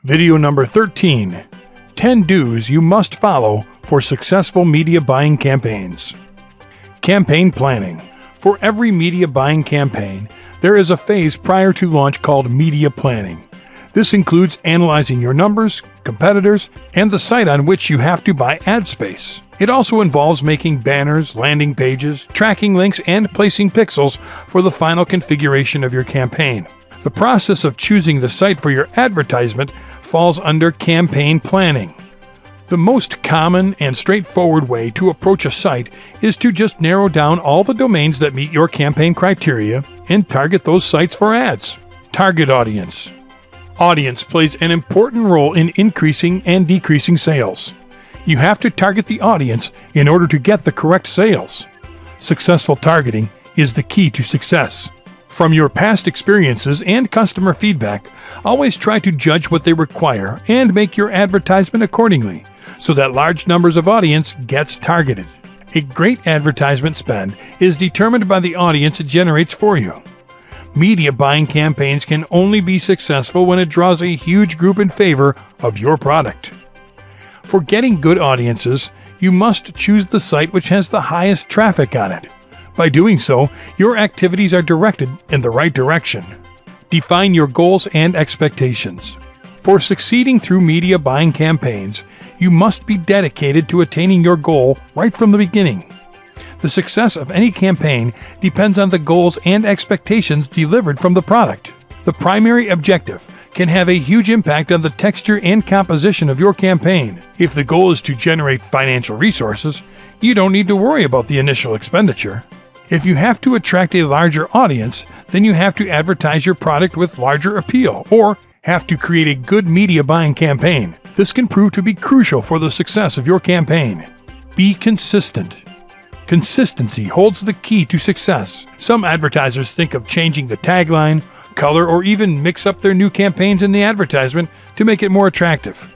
Video number 13. 10 Do's You Must Follow for Successful Media Buying Campaigns. Campaign planning. For every media buying campaign, there is a phase prior to launch called media planning. This includes analyzing your numbers, competitors, and the site on which you have to buy ad space. It also involves making banners, landing pages, tracking links, and placing pixels for the final configuration of your campaign. The process of choosing the site for your advertisement falls under campaign planning. The most common and straightforward way to approach a site is to just narrow down all the domains that meet your campaign criteria and target those sites for ads. Target audience. Audience plays an important role in increasing and decreasing sales. You have to target the audience in order to get the correct sales. Successful targeting is the key to success. From your past experiences and customer feedback, always try to judge what they require and make your advertisement accordingly, so that large numbers of audience gets targeted. A great advertisement spend is determined by the audience it generates for you. Media buying campaigns can only be successful when it draws a huge group in favor of your product. For getting good audiences, you must choose the site which has the highest traffic on it. By doing so, your activities are directed in the right direction. Define your goals and expectations. For succeeding through media buying campaigns, you must be dedicated to attaining your goal right from the beginning. The success of any campaign depends on the goals and expectations delivered from the product. The primary objective can have a huge impact on the texture and composition of your campaign. If the goal is to generate financial resources, you don't need to worry about the initial expenditure. If you have to attract a larger audience, then you have to advertise your product with larger appeal, or have to create a good media buying campaign. This can prove to be crucial for the success of your campaign. Be consistent. Consistency holds the key to success. Some advertisers think of changing the tagline, color, or even mix up their new campaigns in the advertisement to make it more attractive.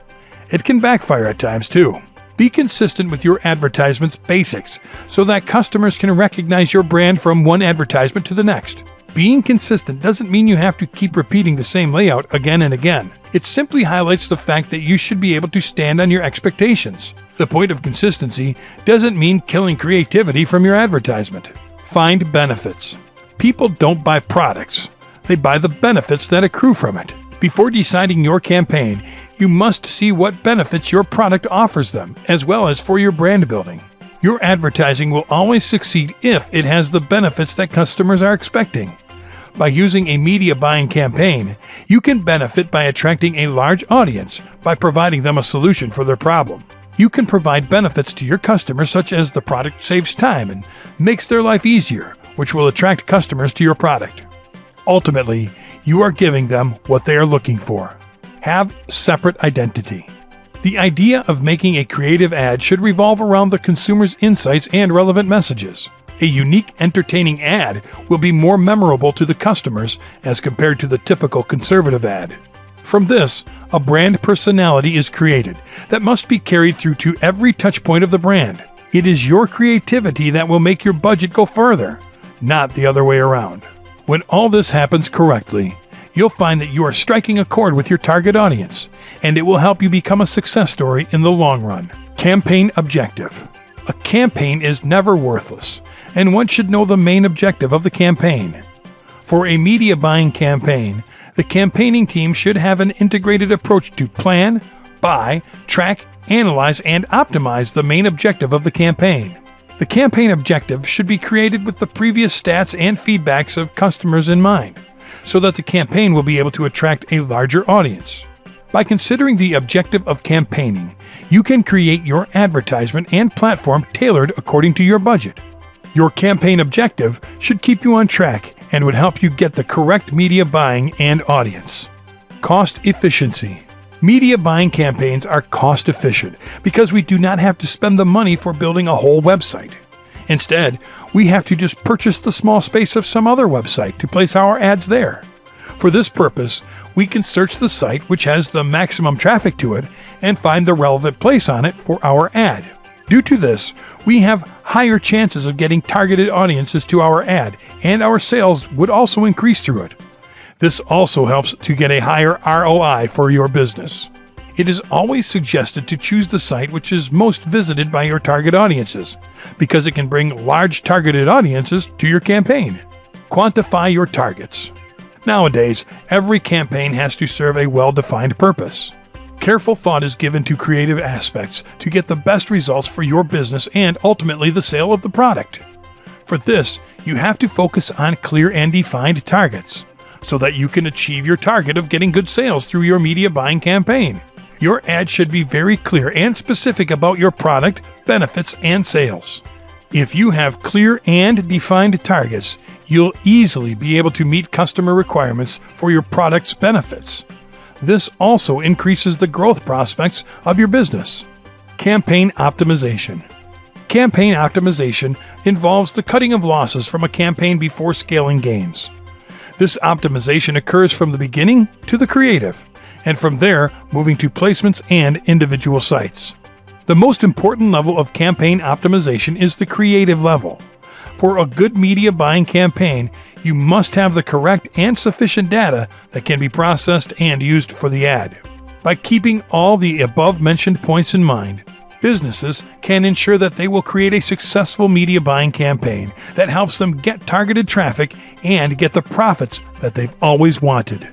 It can backfire at times too. Be consistent with your advertisement's basics so that customers can recognize your brand from one advertisement to the next. Being consistent doesn't mean you have to keep repeating the same layout again and again. It simply highlights the fact that you should be able to stand on your expectations. The point of consistency doesn't mean killing creativity from your advertisement. Find benefits. People don't buy products. They buy the benefits that accrue from it. Before deciding your campaign, you must see what benefits your product offers them, as well as for your brand building. Your advertising will always succeed if it has the benefits that customers are expecting. By using a media buying campaign, you can benefit by attracting a large audience by providing them a solution for their problem. You can provide benefits to your customers such as the product saves time and makes their life easier, which will attract customers to your product. Ultimately, you are giving them what they are looking for. Have separate identity. The idea of making a creative ad should revolve around the consumer's insights and relevant messages. A unique, entertaining ad will be more memorable to the customers as compared to the typical conservative ad. From this, a brand personality is created that must be carried through to every touch point of the brand. It is your creativity that will make your budget go further, not the other way around. When all this happens correctly, you'll find that you are striking a chord with your target audience, and it will help you become a success story in the long run. Campaign objective. A campaign is never worthless, and one should know the main objective of the campaign. For a media buying campaign, the campaigning team should have an integrated approach to plan, buy, track, analyze, and optimize the main objective of the campaign. The campaign objective should be created with the previous stats and feedbacks of customers in mind, so that the campaign will be able to attract a larger audience. By considering the objective of campaigning, you can create your advertisement and platform tailored according to your budget. Your campaign objective should keep you on track and would help you get the correct media buying and audience. Cost efficiency. Media buying campaigns are cost efficient because we do not have to spend the money for building a whole website. Instead, we have to just purchase the small space of some other website to place our ads there. For this purpose, we can search the site which has the maximum traffic to it and find the relevant place on it for our ad. Due to this, we have higher chances of getting targeted audiences to our ad, and our sales would also increase through it. This also helps to get a higher ROI for your business. It is always suggested to choose the site which is most visited by your target audiences, because it can bring large targeted audiences to your campaign. Quantify your targets. Nowadays, every campaign has to serve a well-defined purpose. Careful thought is given to creative aspects to get the best results for your business and ultimately the sale of the product. For this, you have to focus on clear and defined targets, so that you can achieve your target of getting good sales through your media buying campaign. Your ad should be very clear and specific about your product, benefits, and sales. If you have clear and defined targets, you'll easily be able to meet customer requirements for your product's benefits. This also increases the growth prospects of your business. Campaign optimization. Campaign optimization involves the cutting of losses from a campaign before scaling gains. This optimization occurs from the beginning to the creative, and from there moving to placements and individual sites. The most important level of campaign optimization is the creative level. For a good media buying campaign, you must have the correct and sufficient data that can be processed and used for the ad. By keeping all the above-mentioned points in mind, businesses can ensure that they will create a successful media buying campaign that helps them get targeted traffic and get the profits that they've always wanted.